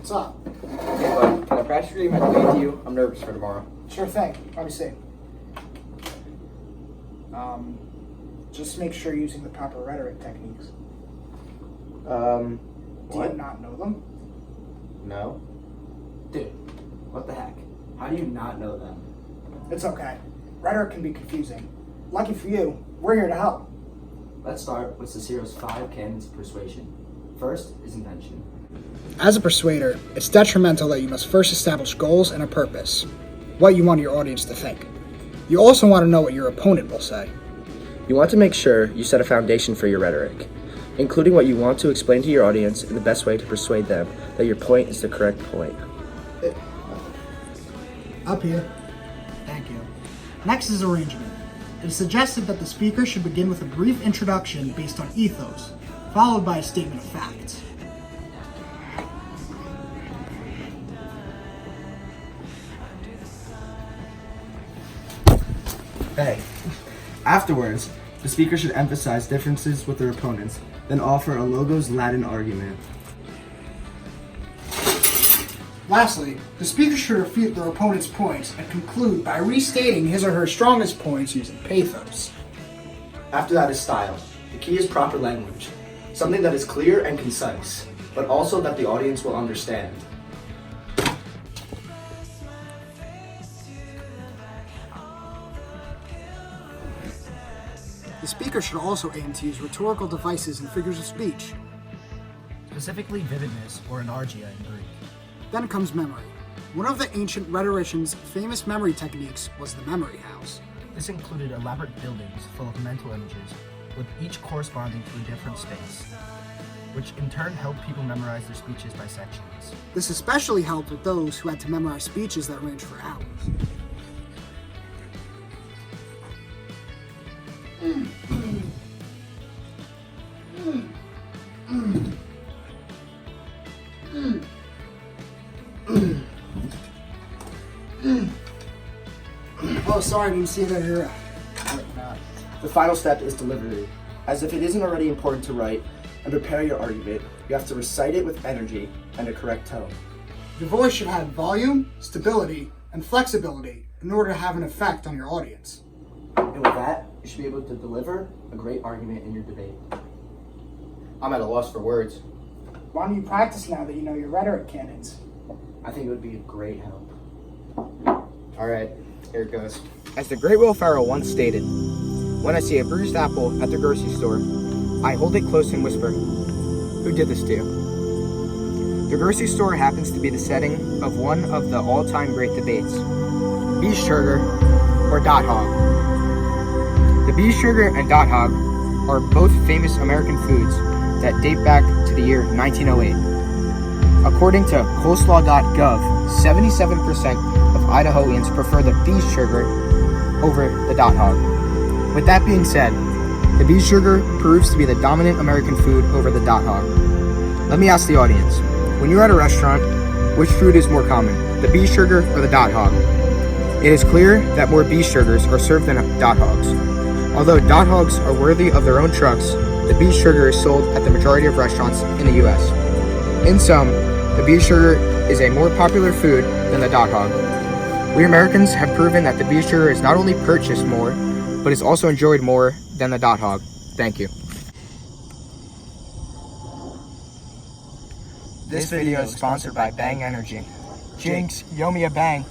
What's up? Hey bud, can I practically my debate to you? I'm nervous for tomorrow. Sure thing. Let me see. Just make sure you're using the proper rhetoric techniques. Do What? you not know them? No. Dude, what the heck? How do you not know them? It's okay. Rhetoric can be confusing. Lucky for you, we're here to help. Let's start with Cicero's 5 canons of persuasion. First is invention. As a persuader, it's detrimental that you must first establish goals and a purpose, what you want your audience to think. You also want to know what your opponent will say. You want to make sure you set a foundation for your rhetoric, including what you want to explain to your audience and the best way to persuade them that your point is the correct point. Up here. Thank you. Next is arrangement. It is suggested that the speaker should begin with a brief introduction based on ethos, followed by a statement of facts. Hey. Afterwards, the speaker should emphasize differences with their opponents, then offer a logos Latin argument. Lastly, the speaker should refute their opponent's points and conclude by restating his or her strongest points using pathos. After that is style. The key is proper language. Something that is clear and concise, but also that the audience will understand. The speaker should also aim to use rhetorical devices and figures of speech. Specifically vividness or anargia in Greek. Then comes memory. One of the ancient rhetoricians' famous memory techniques was the memory house. This included elaborate buildings full of mental images, with each corresponding to a different space, which in turn helped people memorize their speeches by sections. This especially helped with those who had to memorize speeches that ranged for hours. Oh, sorry, I didn't see that here. The final step is delivery. As if it isn't already important to write and prepare your argument, you have to recite it with energy and a correct tone. Your voice should have volume, stability, and flexibility in order to have an effect on your audience. And with that, you should be able to deliver a great argument in your debate. I'm at a loss for words. Why don't you practice now that you know your rhetoric canons? I think it would be a great help. Alright, here it goes. As the great Will Ferrell once stated, when I see a bruised apple at the grocery store, I hold it close and whisper, "Who did this to you?" The grocery store happens to be the setting of one of the all-time great debates, beef sugar or dot hog. The beef sugar and dot hog are both famous American foods that date back to the year 1908. According to coleslaw.gov, 77% of Idahoans prefer the beef sugar over the dot hog. With that being said, the beef sugar proves to be the dominant American food over the dot hog. Let me ask the audience, when you're at a restaurant, which food is more common, the beef sugar or the dot hog? It is clear that more beef sugars are served than dot hogs. Although dot hogs are worthy of their own trucks, the beef sugar is sold at the majority of restaurants in the U.S. In sum, the beef sugar is a more popular food than the dot hog. We Americans have proven that the beef sugar is not only purchased more, but is also enjoyed more than the dot hog. Thank you. This video is sponsored by Bang Energy. Jinx, yo me a bang.